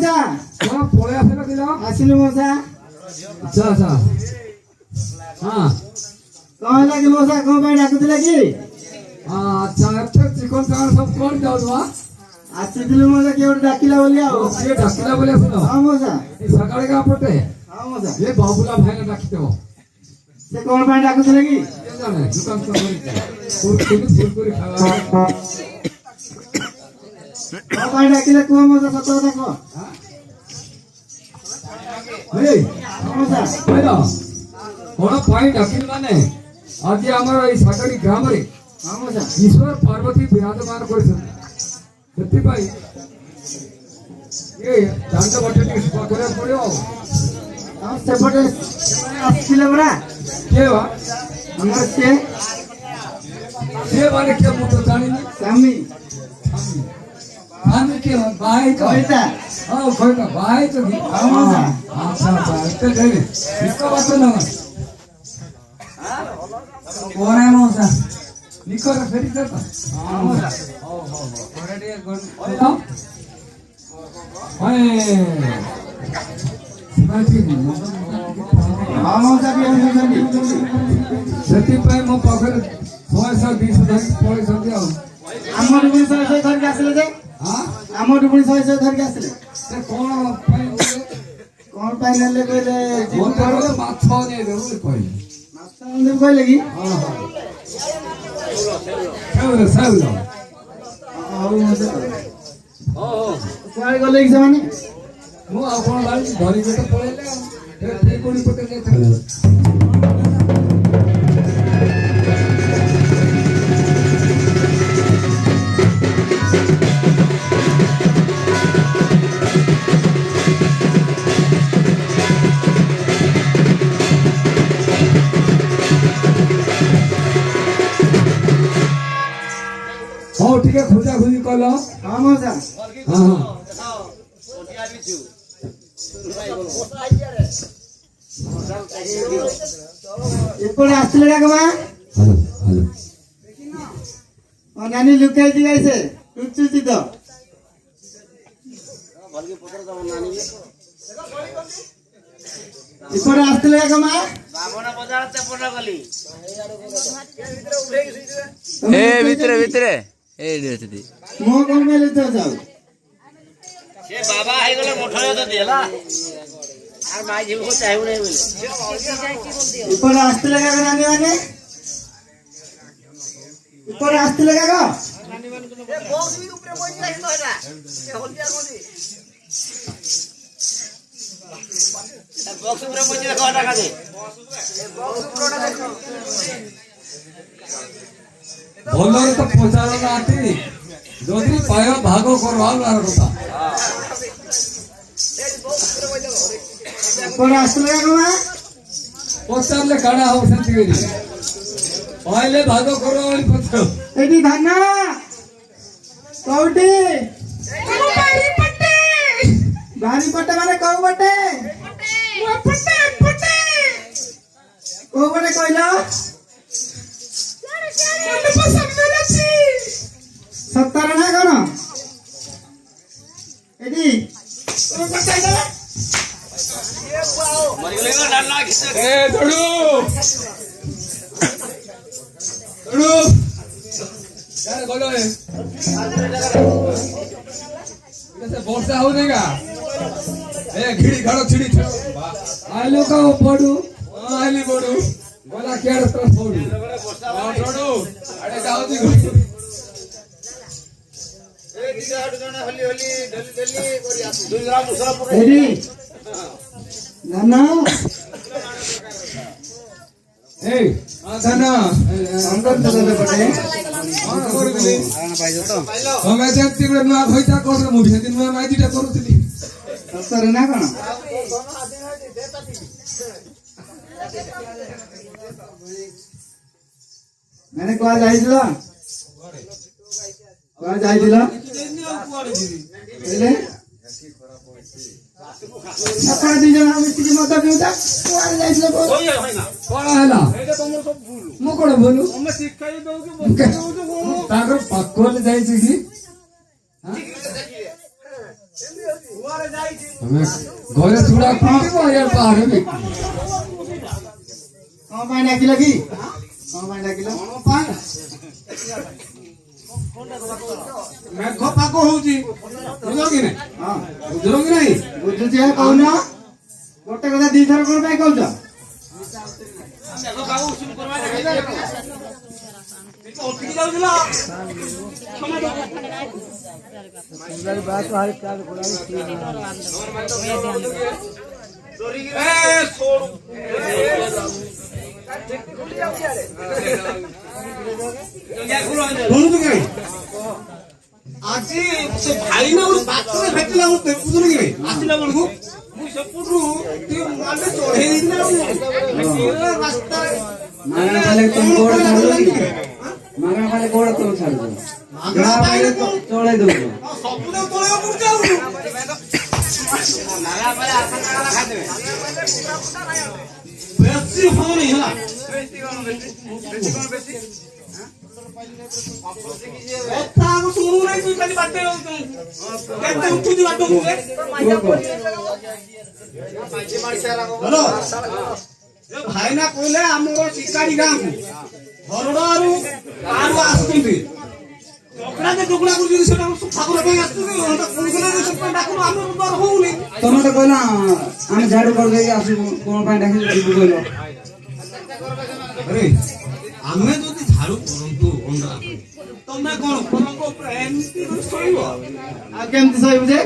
মজা কোন পড়ে আসে না দিল আসিল মজা আচ্ছা আচ্ছা হ্যাঁ কଣ ହେଲା କି ମଉସା କଣ ପାଇଁ ଡାକୁଥିଲେ କି আচ্ছা এত চিকন চাকন সব কোন যাও মা ଆସିଥିଲୁ ମଉସା କିଏ ଗୋଟେ ଡାକିଲା ବୋଲି ଆଉ କିଏ ଡାକିଲା ବୋଲି ଆସିଲ ହଁ ମଉସା ସକାଳେ ଗାଁ ପଟେ ହଁ ମଉସା ଏ ବାବୁଲା ଭାଇନା ଡାକିଦେବ ସେ କଣ ପାଇଁ ଡାକୁଥିଲେ କି କିଏ ଜାଣେ ଦୋକାନ କୁରକୁରି ଖାଇବା କଣ ପାଇଁ ଡାକିଲେ କୁହ ମଉସା ସତ କଥା କହ ଏଇ ହଁ ମଉସା କହିଲ କଣ ପାଇଁ ଡାକିଲ ମାନେ ଆଜି ଆମର ଏଇ ସାଗରୀ ଗ୍ରାମରେ ହଁ ମଉସା ଈଶ୍ୱର ପାର୍ବତୀ ବିରାଜମାନ କରିଛନ୍ତି ସେଥିପାଇଁ ଏ ଦାଣ୍ଡ ବାଟ ଟିକେ ସଫା କରିବାକୁ ପଡ଼ିବ ଆଉ ସେପଟେ ଆସିଥିଲେ ପରା କିଏ ବା ଆମର ସିଏ କିଏ ମାନେ କିଏ ମୁଁ ତ ଜାଣିନି ସ୍ୱାମୀ ଆମେ କିଏ ବାହା କଇତା ହଁ କହିଲା ବାହା ହେଇଛ କି ହଁ ମଉସା ଆଚ୍ଛା ଆଚ୍ଛା ଏତେ ଡେରି ଏକ ବାତ ନା କଣ ମଉସା ନିକର ଫେରିଛ ତ ହଁ ମଉସା ହଁ ମଉସା ବି ଆସୁଛନ୍ତି ସେଥିପାଇଁ ମୋ ପାଖରେ 100-200 ଧରି ପଳେଇଛନ୍ତି ଆଉ ଆମଠୁ ପୁଣି ଶହେ ଶହେ ଧରିକି ଆସିଲେ ଯେ ହଁ ଆମଠୁ ପୁଣି ଶହେ ଶହେ ଧରିକି ଆସିଲେ ସେ କଣ ପାଇଁ କଣ ପାଇଁ ନେଲେ କହିଲେ ଯିବୁ ମତେ କହିଲେ ମାଛ ନେଇଦେବୁ ବୋଲି କହିଲେ ମାଛ ଆଣିଦେବୁ କହିଲେ କି ହଁ ହଁ ସେଉଲ ହଉ ମଉସା ହଉ କୁଆଡ଼େ ଗଲେ କି ସେମାନେ ମୁଁ ଆଉ କଣ ଜାଣିଛି ଧରିକି ତ ପଳେଇଲେ ଆଉ କୋଡ଼ି ପଟେ ଯାଇଥିଲେ ହଉ ଟିକେ ଖୋଜା ଖୋଜି କଲ ହଁ ମଉସା ହଁ ହଁ ଏପଟେ ଆସିଥିଲେ କାକ ମା ହ୍ୟାଲୋ ହ୍ୟାଲୋ ନାନୀ ଲୁକାଇଛି ଗାଇছে ଲୁଚୁଛି ତ ଏପଟେ ଆସିଥିଲେ କାକ ମା ଏ ଭିତରେ ଭିତରେ ଏଇଠି ଅଛନ୍ତି ମୋ କଣ ପାଇଁ ଲୁଚ ଯାଉ ସେ ବାବା ହେଇଗଲେ ମଠରେ ଯଦି ହେଲା আর মাই জীবকে চাইব নাই বলে ଏପଟେ ଆସିଥିଲେ କାକ ନାନୀ ମାନେ ଏପଟେ ଆସିଥିଲେ କାକ এ বক্স বি উপরে বই যাই তো এটা এ হলদিয়া কোদি এ বক্স উপরে বই যাই কটা কাজে এ বক্স উপরেটা দেখো ଭଲରେ ତ ପଚାର ନାହାନ୍ତି ଯଦି ପାୟ ଭାଗ କରିବା ତାର କଥା ଏପଟେ ଆସିଥିଲେ କାକ ମା ପଚାରିଲେ କାଣା ହବ ସେମିତି କରି ପାଇଲେ ଭାଗ କର ବୋଲି ପଚାର ଏଠି ଧାନ କୋଉଠି ବାରିପଟେ ମାନେ କୋଉ ପଟେ କୋଉ ପଟେ କହିଲ ସତରେ ନା କଣ ଏଠି মরিগলে না ডান্না খিচে ଏ ଦୌଡୁ ଦୌଡୁ ଯାରେ ଗଲ ଏ ସେ ବର୍ଷା ହଉନି ଗା ଏ ଘିଡି ଘାଡ ଛିଡି ଆଇଲୁ କା ପଡୁ ଆଇଲି ପଡୁ ଗଲା କିଆଡେ ତ ପଡୁ ଦୌଡୁ ଆଡେ ଯାଉଛି এ দিদা হাড় জনে হলি হলি ডলি ডলি করি আসি 2 গ্রাম মশলা পকাই এটি ধান এই ଧାନ ତମେ ଯେମିତି ଗୋଟେ ନୂଆ ଖଇଟା କର ମୁଁ ସେଦିନ ନୂଆ ମାଇଦିଟା କରୁଥିଲି ସତରେ ନା କଣ ମାନେ କୁଆ ଯାଇଥିଲ କୁଆ ଯାଇଥିଲ କହିଲେ ଆପଣ ଦି ଜଣ ମିଶିକି ମଦ ପିଉତା କୁଆଡେ ଯାଇଥିଲେ କଣ? କଣ ହେଲା ମୁଁ କଣ ବୋଲୁ ତାଙ୍କର ପାଖରେ ଯାଇଛି କି ତମେ ଘରେ ଚୁଡ଼ା ଖୁଆଇବ ଇଆଡ଼େ ବାହାରେ ବି କଣ ପାଇଁ ଡାକିଲ କି? କଣ ପାଇଁ ଡାକିଲ? ମେଘ ପାଗ ହଉଛି ବୁଝିଲ କି ନାଇଁ? ହଁ ବୁଝିଲ କି ନାଇଁ? ବୁଝୁଛି କହୁନ। ଗୋଟେ କଥା ଦିଥର କଣ ପାଇଁ କହୁଛ? ଶୁଣୁଛୁ କି ନାଇଁ? ଆଜି ସେ ଭାଇ ନା ଗୋଟେ ବାଟରେ ଭେଟିଲା ମୁଁ ଦେଖୁଥିଲି କି ନାଇଁ? ଆସିଲା ବେଳକୁ ମୁଁ ସେପଟରୁ ମାନେ ଚଢେଇ ଦେଇଥିଲା ରାସ୍ତାରେ ମାଗଣା ପାଇଲେ ତମ ଗୋଡ ଛାଡୁଛ କି? ମାଗଣା ପାଇଲେ ଗୋଡ ତମ ଛାଡୁଛ। ମାଗଣା ପାଇଲେ ଚଳେଇ ଦଉଛ। ସବୁବେଳେ ତଳକୁ ପଡୁଛି ଆଉ ବେଶୀ ହଉନି ହେଲା କଥା ଆମ ଶୁଣୁ ନାହିଁ ତୁ ଖାଲି ବାଟେ କେତେ ଉଠୁଛି ବାଟ ଭାଇନା କହିଲେ ଆମର ଶିକାରୀ ଗାଁକୁ ହରଡ଼ରୁ ଗାଁରୁ ଆସୁଛନ୍ତି ଟୁକୁଡ଼ା କରୁଛନ୍ତି ସେଟା ଠାକୁର ପାଇଁ ଆସୁଛନ୍ତି ଆମର ଡର ହଉନି। ତମେ ତ କହିଲ ଆମେ ଝାଡୁ କରିଦେଇକି ଆସିବୁ କଣ ପାଇଁ ଡାକିଛୁ ଯିବୁ କହିଲ। ଆରେ ଆମେ ଯଦି ଝାଡୁ କରନ୍ତୁ ଅଣ୍ଡା ତମେ କଣ ପଲଙ୍କ ଉପରେ ଏମିତି ଶୋଇବ? ଆଉ କେମିତି ଶୋଇବୁ ଯେ?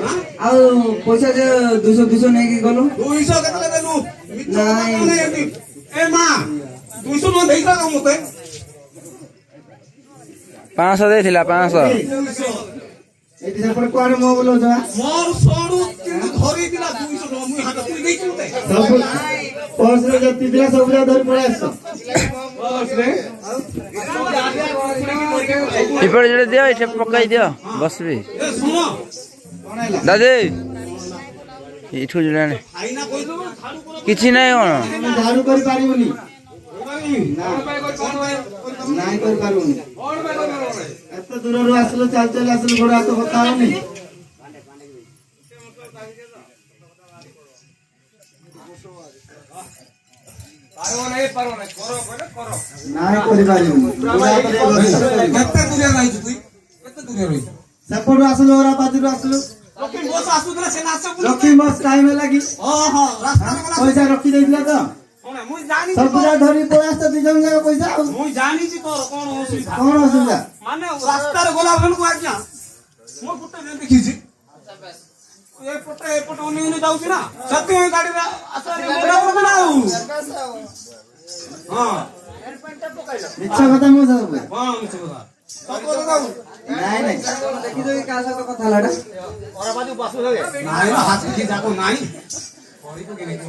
ଆଉ ପଇସା ଯେ 200 ନେଇକି ଗଲୁ। 200 କେତେବେଳେ ଦେଲୁ? ନାଇଁ। ଏ ମା 200 ଟଙ୍କା ଦେଇଥିଲା ନା ମତେ? 500 ଦେଇଥିଲା 500। ଏଇଠି ସେପଟେ କୁଆଡେ ମୋ ବୁଲଉଛ? ମୋର ସରୁ କିନ୍ତୁ ଧରିଥିଲା 200 ଟଙ୍କା ମୁଁ ହାତ ତୁଇ ଦେଇଛି ମତେ ସବୁ ପର୍ସରେ ଯେତିକି ଥିଲା ସବୁ ଯାକ ଧରି ପଳେଇ ଆସିଛ। ଏପଟେ ଯୋଡ଼େ ଦିଅ ଏଠି ପକାଇ ଦିଅ ବସିବି। ଏ ଶୁଣ କଣ ହେଲା? ଦାଦି ଏଠୁ ଯୋଡ଼େ ଆଣେ ଭାଇନା କହିଲୁ ଝାଡୁ କର କିଛି ନାହିଁ କ'ଣ ଆମେ ଝାଡୁ କରିପାରିବୁନି। ନାଇଁ କରିପାରିବୁନି। ଏତେ ଦୂରରୁ ଆସିଲୁ ଚାଲି ଚାଲି ଆସିଲୁ ଗୋଡ ହାତ ବଥା ହଉନି? ନାଇଁ କରିପାରିବୁନି। ଗୋଡ ହାତ ଟିକେ ଘଷିଲେ କରିବୁ। କେତେ ଦୂରିଆ ରହିଛୁ ତୁଇ? କେତେ ଦୂରିଆ ରହିଛୁ? ସେପଟୁ ଆସିଲୁ ଓରାପାତିରୁ ଆସିଲୁ। ଲକ୍ଷ୍ମୀ ବସ ଆସୁଥିଲା ସେ ନାଚ ଲକ୍ଷ୍ମୀ ବସ୍ ଟାଇମ ହେଲା କି? ଓହୋ ରାସ୍ତାରେ ଗଲା ପଇସା ରଖି ଦେଇଥିଲା ତ କଣ ମୁଁ ଜାଣିଛି ସବୁ ଯାକ ଧରି ପଳେଇ ଆସିଛ 2 ଜଣ ଯାକ ପଇସା। ଆଉ ମୁଁ ଜାଣିଛି ତୋର କଣ ଅସୁବିଧା କଣ ଅସୁବିଧା? ମାନେ ରାସ୍ତାରେ ଗଲା ବେଳକୁ ଆଜ୍ଞା ମୁଁ ଗୋଟେ ଦେଖିଛି ଏପଟେ ଉନି ଯାଉଛି ନା ସେଥିପାଇଁ ଗାଡିରେ ଆଉ ହଁ ମିଛ କଥା ମୁଁ ସବୁ କୁହେ। ହଁ ମିଛ କଥା ସତ କଥା କହୁ ନାଇଁ ନାଇଁ ଦେଖିଛ କି କାହା ସହିତ କଥା ହେଲା? ନାଇଁ ହାତୀ ଯାକ ନାଇଁ କରିବୁ କି ନାଇଁ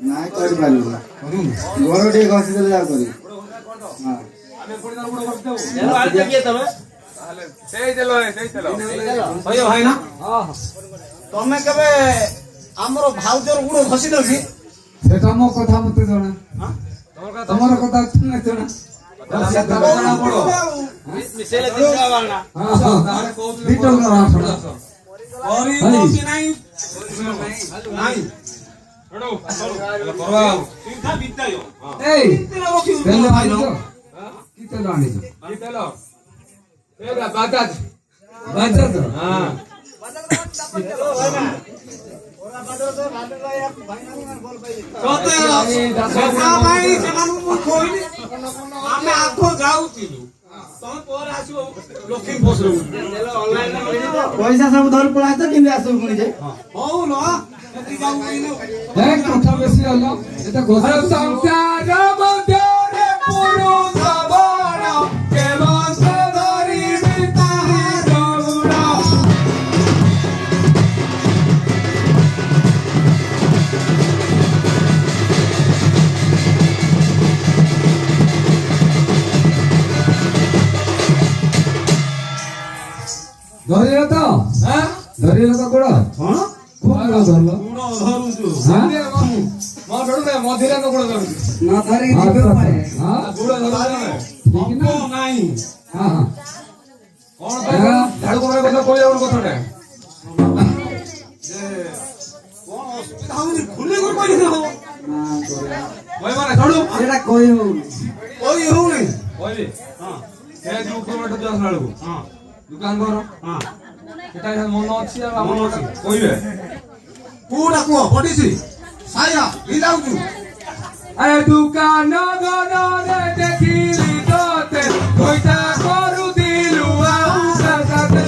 ନାଇଁ କରିପାରିବୁନି। କରୁନୁ ଗୋଡ ଟିକେ ଘଷି ଦେଲେ ଯାକ କରିବୁ। ହଁ ଭାଇନା ତମେ କେବେ ଆମର ଭାଉଜର ଗୁଡ ଘଷିଦ କି? ସେଟା ମୋ କଥା ମତେ ଜଣା ତମର କଥା ଜଣା ଆମେ ଆଗ ଯାଉଥିଲୁ ତମେ ପରେ ଆସିବ ଲକ୍ଷ୍ମୀ ବସ ପଇସା ସବୁ ଧରି ପଳେଇ ଆସିଛ କେମିତି ଆସିବୁ ପୁଣି ଯେ? ହଉ ନ କଥା ବେଶୀ ହେଲା ଏଟା ଘୋଷା ସଂସାର ମଧ୍ୟରେ ପୁରୁଷ ବଳ କେବଳ ଧରିବି ତାହାର ଗୁଣ। ଧରିଲ ତ ଧରିଲ ତ ଗୋଡ଼ କଣ ଧରିଲ ଧରିଲ ଗୁଡ ଧରୁଛୁ ମଝିରେ ତ ଗୋଡ଼ ଧରୁଛୁ ନ ଧରିକି ଯିବେ କୁଆଡେ? ଗୋଡ଼ ଧରୁଛୁ ହବ ନାହିଁ ହଁ ହଁ କଣ ପାଇଁ ଝାଡୁ କରିବା କଥା କହିଲା ଗୋଟେ କଥାଟା ଅସୁବିଧା ହଉନି ଖୁଲେ କରି କହିଲେ ହବ କହି ମାନେ ଛାଡୁ ସେଟା କହି ହଉନି କହି ହଉନି କହିଲି ହଁ ଏ ଯୋଉ ଉପରଟା ଯୋଉ ଆସିଲା ବେଳକୁ ହଁ ଦୋକାନ ଘର ହଁ ସେଟା ମନ ଅଛି ଆଉ ଆମ ମନ ଅଛି କହିବେ କୋଉଟା କୁହ ପଡ଼ିଛି ସାୟା ହେଇଯାଉଛୁ ଏ ଦୋକାନ ଘରରେ ଦେଖିଲି ତତେ କଇଟା କରୁଥିଲୁ ଆଉ ସାଥେ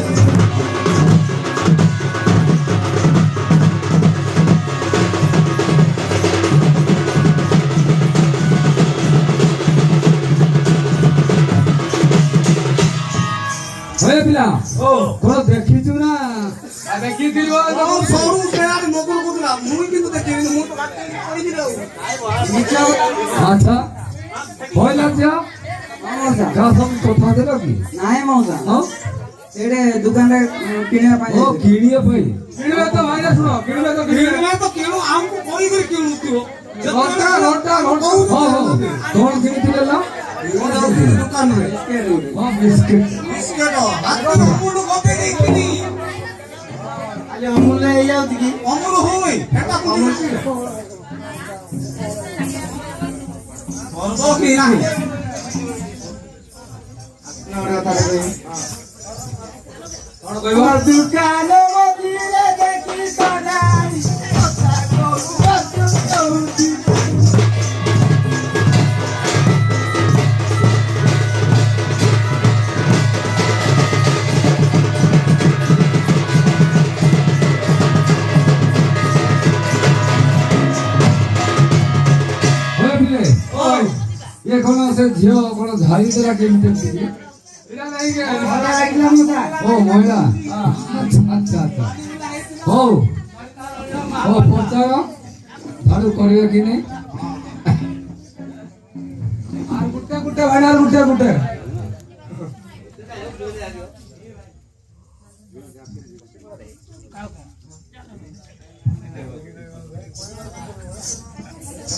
ପିଲା ତୋର ଦେଖିଛୁ ନା ଦେଖିଥିଲୁ ସରୁ କେଆଡେ ମଗୁଲ କରୁଥିଲା ମୁଁ କିନ୍ତୁ ଦେଖିନି ମୁଁ ତ କହିଥିଲି ଆଉ ଆଚ୍ଛା କହିଲା ଯା ସବୁ କଥା ଦେଲ କି ନାଇଁ ମଉସା ହଁ ସେଇଟା ଦୋକାନରେ କିଣିବା ପାଇଁ ଓ କିଣିବା ପାଇଁ କିଣିବେ ତ ଭାଇନା ଶୁଣ କିଣିବେ ତ କିଣୁ ଆମକୁ କହିକରି କିଣୁଥିବ ଘଣ୍ଟା କଣ କିଣିଥିଲେ ନା ଦୋକାନରେ ହଁ ବିସ୍କିଟ ବିସ୍କେଟ ହାତରୁ ମୁଣ୍ଡ ଗପେଇ ଦେଇକିନି ଖାଲି ଅମୂଲ୍ୟ ହେଇଯାଉଛି କି ଅମୁଲ ହଉନି ହେଟା ସର୍ବ କି ନାହିଁ ଗୋଟେ କଥା କହିବି କଣ କହିବ ଦୋକାନ ମଝିରେ ଦେଖି ସଦାଇ କଥା କହୁଛି ଇଏ କଣ ସେ ଝିଅ କଣ ଝାଡ଼ି ଦେଲା କେମିତି ଏଟା ନାହିଁ କି ଭଲ ଲାଗିଲା ମଉସା ଓ ମହିଳା ଆଚ୍ଛା ଆଚ୍ଛା ଆଚ୍ଛା ହଉ ହଉ ପଚାର ଝାଡୁ କରିବେ କି ନାଇଁ আর গুটে গুটে ভাইনা আর গুটে গুটে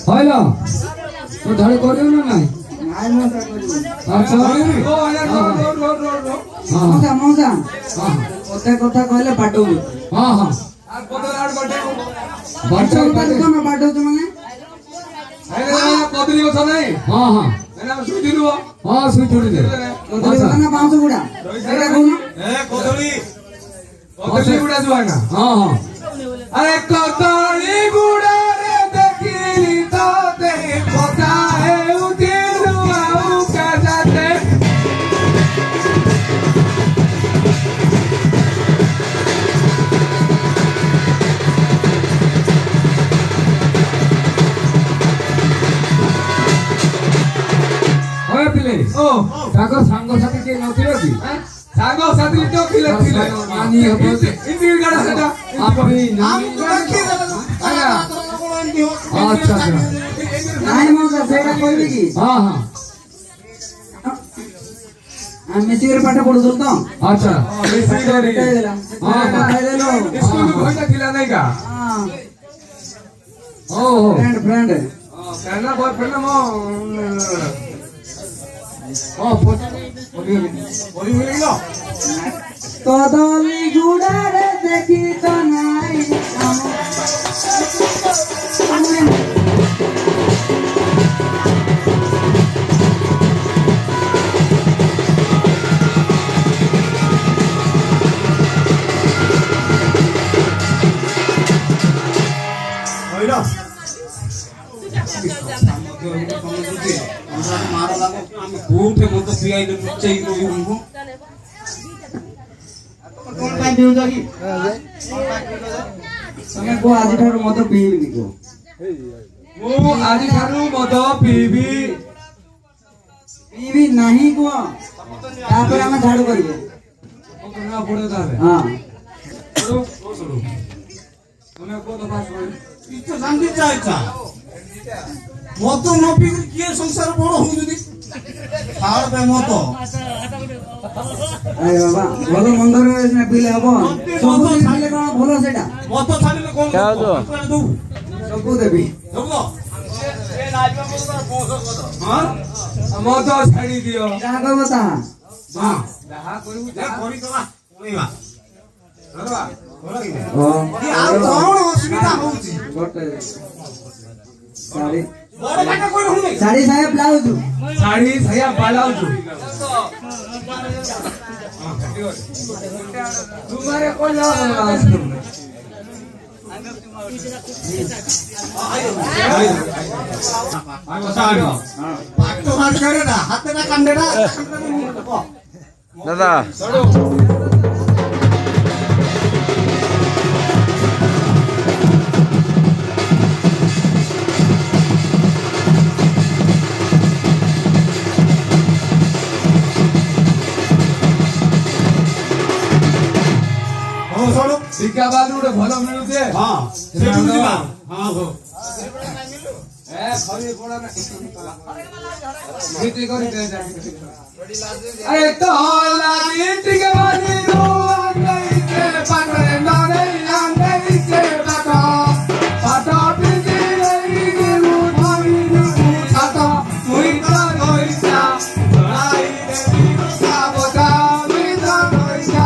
হইল তো ঝাড়ু করিও না নাই ନାଇଁ ମଉସା କରିବି আচ্ছা ও ভাইনা রোড রোড রোড রোড হ্যাঁ ମଉସା ମଉସା হ্যাঁ ଅଧା କଥା କହିଲେ ବାଟଉଛୁ হ্যাঁ হ্যাঁ আর কত লাড গটে বাচ্চা କଣ ବାଟଉଛୁ ମାନେ আরে কদলি কথা নাই হ্যাঁ হ্যাঁ এনা সুই দিলু হ্যাঁ সুই ছুটি দে କଦଳୀ କଥା ନା ବାଉଁଶ ବୁଡ଼ା ସେଇଟା କହୁନ এ কদলি কদলি গুড়া জুয়া না হ্যাঁ হ্যাঁ আরে কদলি গুড়া রে দেখিলি তোতে কথা হেউতিলু আউ কাজাতে হয় পিলে ও তাଙ୍କ ସାଙ୍ଗସାଥି କେହି ନଥିବ କି সাগো সাথী তো খিলে খিলে নানি হব ইন্দি গাড়া সেটা আপনি নানি আয়া আচ্ছা আচ্ছা ନାଇଁ ମଉସା ସେଇଟା କହିବି କି হ্যাঁ হ্যাঁ ଆମେ ମିଶିକରି ପାଠ ପଢୁଥିଲୁ ତ আচ্ছা ହେଇଗଲା ଖାଇଦେଲୁ স্কুল ঘন্টা খিলা নাই গা ও ও ଫ୍ରେଣ୍ଡ ଫ୍ରେଣ୍ଡ কেনা বয়ফ্রেন্ড মো ও ওই হইলো କଦଳୀ ଗୁଡ଼ାରେ ଦେଖି ତ ନାଇଁ হইলো মারা লাগো আমি কোউঠে মত পিয়াই দে চাই রইবো କଣ ପାଇଁ ପିଉଛ କି ତମେ କୁହ ଆଜିଠାରୁ ମଦ ପିଇବିନି କୁହ ମୁଁ ଆଜି ଠାରୁ ମଦ ପିଇବି ପିଇବି ନାହିଁ କୁହ ତାପରେ ଆମେ ଝାଡୁ କରିବେ ନା ପଡେ ତାହେଲେ ହଁ ଶୁଣୁ ଶୁଣୁ তুমি কোন কথা শুনে ইচ্ছা শান্তি চাইছা মত ন পিই কি সংসার বড় হউ যদি ছাড় বে মত আরে বাবা ଭଲ ମନ୍ଦରେ ସିନା ପିଇଲେ ହବ ସବୁଦିନ ପିଇଲେ କଣ ଭଲ ସେଟା মত ছাড়িলে কোন খাও তো। দউ ସବୁ দেবি দউ হ্যাঁ মত ছাড়ি দিও ଯାହା କହିବ ତାହା হ্যাঁ যাহা করিবু যা করি তোলা কইবা ଆଉ କଣ ଅସୁବିଧା ହଉଛି? ଶାଢୀ ସାୟା ବ୍ଲାଉଜ ଶାଢୀ ସାୟା ବ୍ଲାଉଜ ତୁମାରେ କହିଲା ହାତଟା କାଣ୍ଡେଟା দাদা ଟିକା ବାଦ ଗୋଟେ ଭଲ ମିଳୁଛି अरे तो लागी टिके बानी रो अंगई के पाटे नारे अंगई के पाटा पाटा पिजी रही के मुठाई छाता मुइता गोइसा आई देवी सा बोटा मुइता गोइसा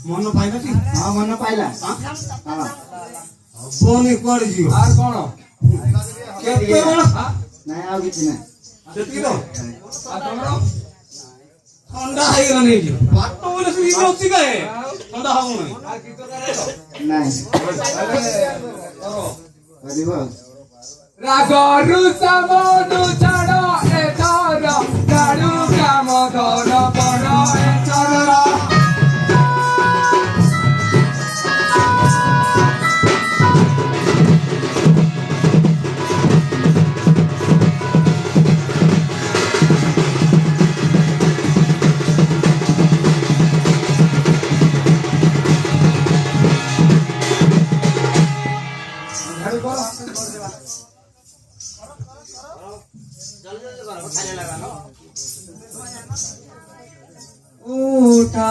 ମନ ପାଇଲା ଟି? ହଁ ମନ ପାଇଲା। ହବନି କୁଆଡେ ଯିବ? আর কোন କେତେ ବେଳ? ନାଇଁ ଆଉ କିଛି ନାହିଁ। ସେତିକି ଆଉ ତମର ଥଣ୍ଡା ହେଇଗଲାଣି ଏଇଠି। ପାଟ ବୋଲେ ସେ ଇଏ ଅଛି କାଏ ଥଣ୍ଡା ହବ ନାହିଁ ନାଇଁ କରିବ ଆଉ। ରାଗରୁ ସାମନୁ ଛାଡ ଏଥର ଗାଡୁ କାମ ଧର ପଡ ଏଥର ଉଠା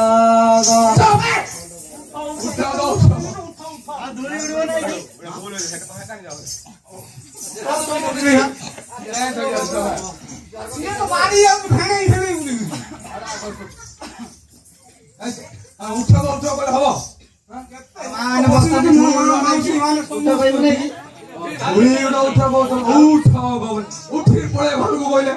উঠি পড়ে ঘরକୁ বইলে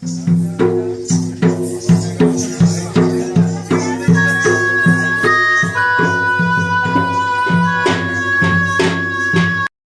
ହଁ